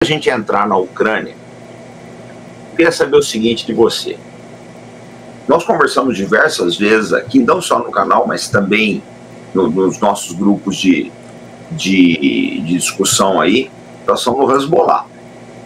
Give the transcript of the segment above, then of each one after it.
A gente entrar na Ucrânia, eu queria saber o seguinte de você. Nós conversamos diversas vezes aqui, não só no canal, mas também nos nossos grupos de discussão aí, em relação ao Hezbollah.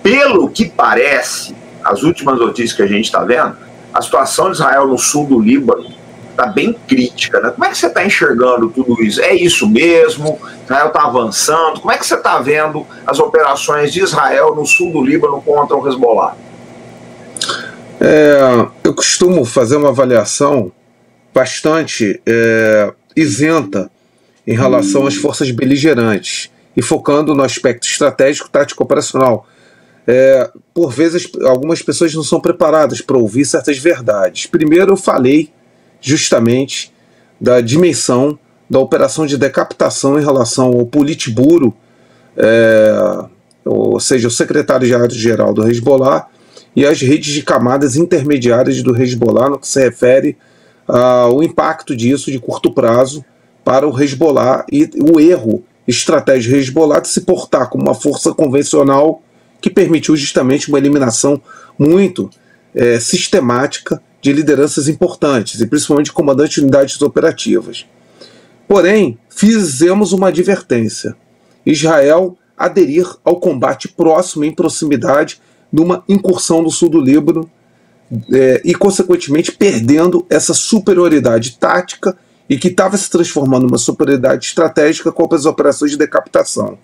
Pelo que parece, as últimas notícias que a gente está vendo, a situação de Israel no sul do Líbano está bem crítica, né? Como é que você está enxergando tudo isso? É isso mesmo? Israel está avançando? Como é que você está vendo as operações de Israel no sul do Líbano contra o Hezbollah? Eu costumo fazer uma avaliação bastante isenta em relação às forças beligerantes e focando no aspecto estratégico, tático, operacional. Por vezes, algumas pessoas não são preparadas para ouvir certas verdades. Primeiro, eu falei justamente da dimensão da operação de decapitação em relação ao Politburo, ou seja, o secretário-geral do Hezbollah, e as redes de camadas intermediárias do Hezbollah, no que se refere ao impacto disso de curto prazo para o Hezbollah e o erro estratégico do Hezbollah de se portar como uma força convencional que permitiu justamente uma eliminação muito sistemática de lideranças importantes, e principalmente de comandantes de unidades operativas. Porém, fizemos uma advertência: Israel aderir ao combate próximo, em proximidade, numa incursão no sul do Líbano, e, consequentemente, perdendo essa superioridade tática e que estava se transformando numa superioridade estratégica com as operações de decapitação.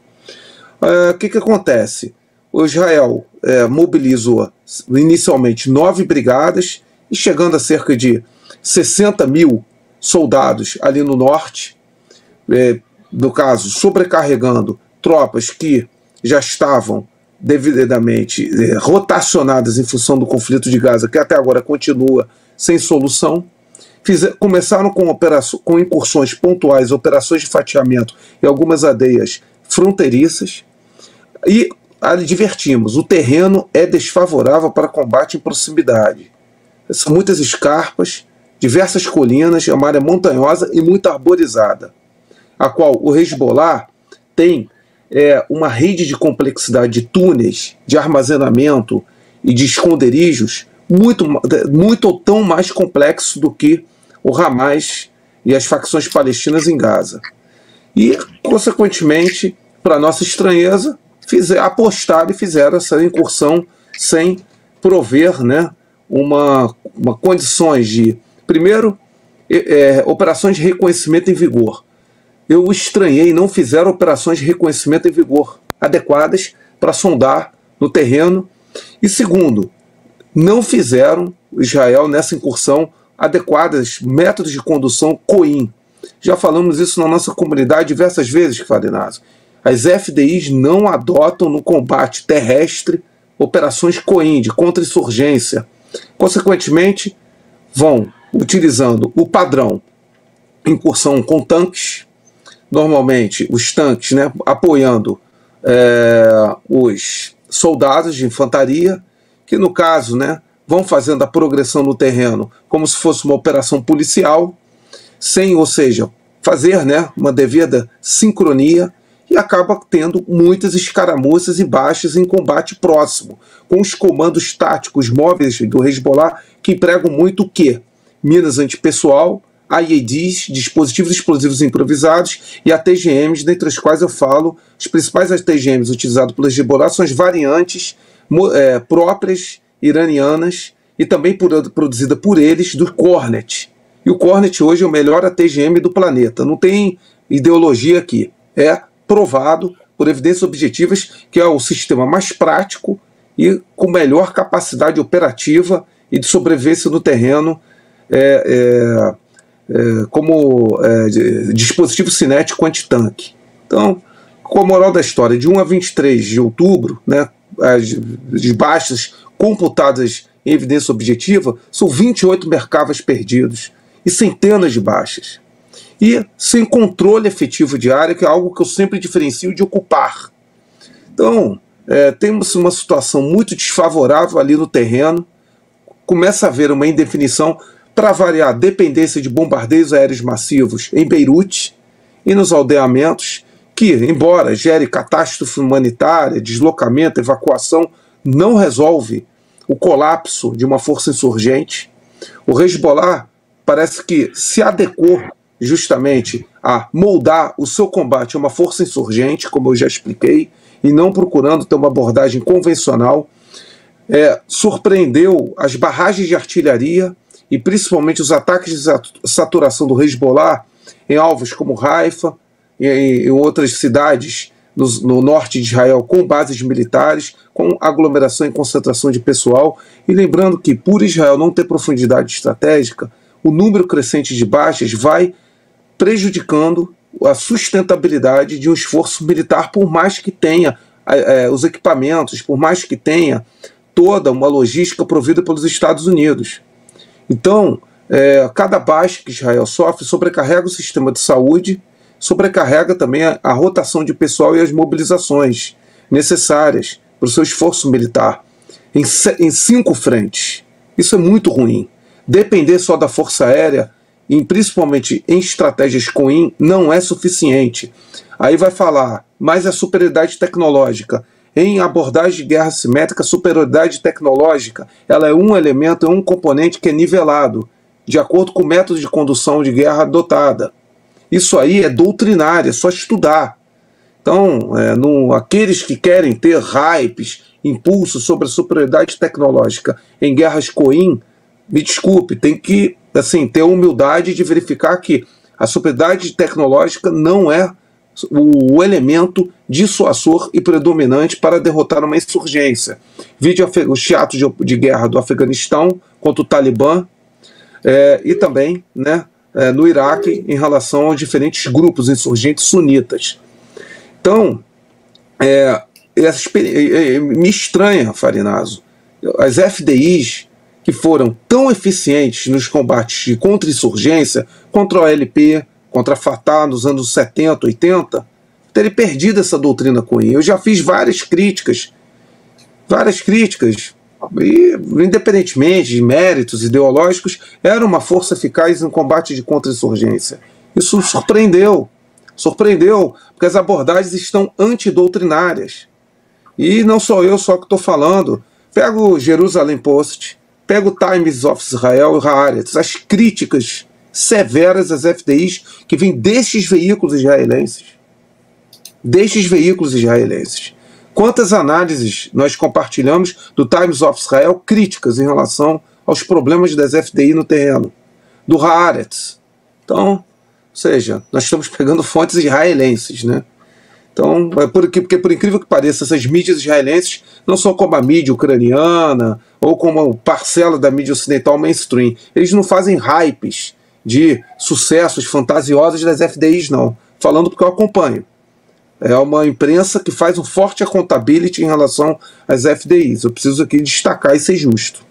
O que acontece? O Israel mobilizou inicialmente 9 brigadas, e chegando a cerca de 60 mil soldados ali no norte, no caso, sobrecarregando tropas que já estavam devidamente rotacionadas em função do conflito de Gaza, que até agora continua sem solução. Começaram com incursões pontuais, operações de fatiamento em algumas aldeias fronteiriças, e advertimos: o terreno é desfavorável para combate em proximidade. São muitas escarpas, diversas colinas, uma área montanhosa e muito arborizada, a qual o Hezbollah tem uma rede de complexidade de túneis, de armazenamento e de esconderijos muito ou tão mais complexo do que o Hamas e as facções palestinas em Gaza. E, consequentemente, para nossa estranheza, apostaram e fizeram essa incursão sem prover, né, uma condições de, primeiro, operações de reconhecimento em vigor. Eu estranhei, não fizeram operações de reconhecimento em vigor adequadas para sondar no terreno. E segundo, não fizeram, Israel, nessa incursão, adequados métodos de condução COIN. Já falamos isso na nossa comunidade diversas vezes, Farinazo. As FDIs não adotam no combate terrestre operações COIN, de contra-insurgência. Consequentemente, vão utilizando o padrão incursão com tanques, normalmente os tanques, né, apoiando os soldados de infantaria, que no caso, né, vão fazendo a progressão no terreno como se fosse uma operação policial, ou seja, fazer, né, uma devida sincronia, e acaba tendo muitas escaramuças e baixas em combate próximo, com os comandos táticos móveis do Hezbollah, que empregam muito o quê? Minas antipessoal, IEDs, dispositivos explosivos improvisados, e ATGMs, dentre as quais eu falo. Os principais ATGMs utilizados pelo Hezbollah são as variantes próprias iranianas e também produzida por eles, do Kornet. E o Kornet hoje é o melhor ATGM do planeta. Não tem ideologia aqui. É provado por evidências objetivas que é o sistema mais prático e com melhor capacidade operativa e de sobrevivência no terreno, como dispositivo cinético antitanque. Então, com a moral da história, de 1 a 23 de outubro, né, as baixas computadas em evidência objetiva são 28 Merkavas perdidos e centenas de baixas. E sem controle efetivo de área, que é algo que eu sempre diferencio de ocupar. Então, temos uma situação muito desfavorável ali no terreno. Começa a haver uma indefinição, para variar, dependência de bombardeios aéreos massivos em Beirute e nos aldeamentos, que, embora gere catástrofe humanitária, deslocamento, evacuação, não resolve o colapso de uma força insurgente. O Hezbollah parece que se adequou justamente a moldar o seu combate a uma força insurgente, como eu já expliquei, e não procurando ter uma abordagem convencional. Surpreendeu as barragens de artilharia e principalmente os ataques de saturação do Hezbollah em alvos como Haifa e em outras cidades no norte de Israel com bases militares, com aglomeração e concentração de pessoal. E lembrando que, por Israel não ter profundidade estratégica, o número crescente de baixas vai prejudicando a sustentabilidade de um esforço militar, por mais que tenha os equipamentos, por mais que tenha toda uma logística provida pelos Estados Unidos. Então, cada baixa que Israel sofre sobrecarrega o sistema de saúde, sobrecarrega também a rotação de pessoal e as mobilizações necessárias para o seu esforço militar em 5 frentes. Isso é muito ruim. Depender só da força aérea, e principalmente em estratégias COIN, não é suficiente. Aí vai falar, mas a superioridade tecnológica. Em abordagem de guerra simétrica, a superioridade tecnológica ela é um elemento, é um componente que é nivelado, de acordo com o método de condução de guerra adotada. Isso aí é doutrinário, é só estudar. Então, aqueles que querem ter hypes, impulsos sobre a superioridade tecnológica em guerras COIN, me desculpe, tem que ter a humildade de verificar que a superioridade tecnológica não é o elemento dissuasor e predominante para derrotar uma insurgência. Vide os teatros de guerra do Afeganistão contra o Talibã e também no Iraque em relação aos diferentes grupos insurgentes sunitas. Então, me estranha, Farinazo, as FDIs que foram tão eficientes nos combates de contra-insurgência, contra a OLP, contra a Fatah nos anos 70, 80, terem perdido essa doutrina COIN. Eu já fiz várias críticas, e, independentemente de méritos ideológicos, era uma força eficaz no combate de contra-insurgência. Isso surpreendeu, porque as abordagens estão antidoutrinárias. E não sou eu só que estou falando. Pega o Jerusalem Post, pega o Times of Israel e Haaretz, as críticas severas às FDIs que vêm destes veículos israelenses. Quantas análises nós compartilhamos do Times of Israel críticas em relação aos problemas das FDI no terreno, do Haaretz. Então, ou seja, nós estamos pegando fontes israelenses, né? Então, porque por incrível que pareça, essas mídias israelenses não são como a mídia ucraniana ou como parcela da mídia ocidental mainstream. Eles não fazem hypes de sucessos fantasiosos das FDIs, não. Falando porque eu acompanho. É uma imprensa que faz um forte accountability em relação às FDIs. Eu preciso aqui destacar e ser justo.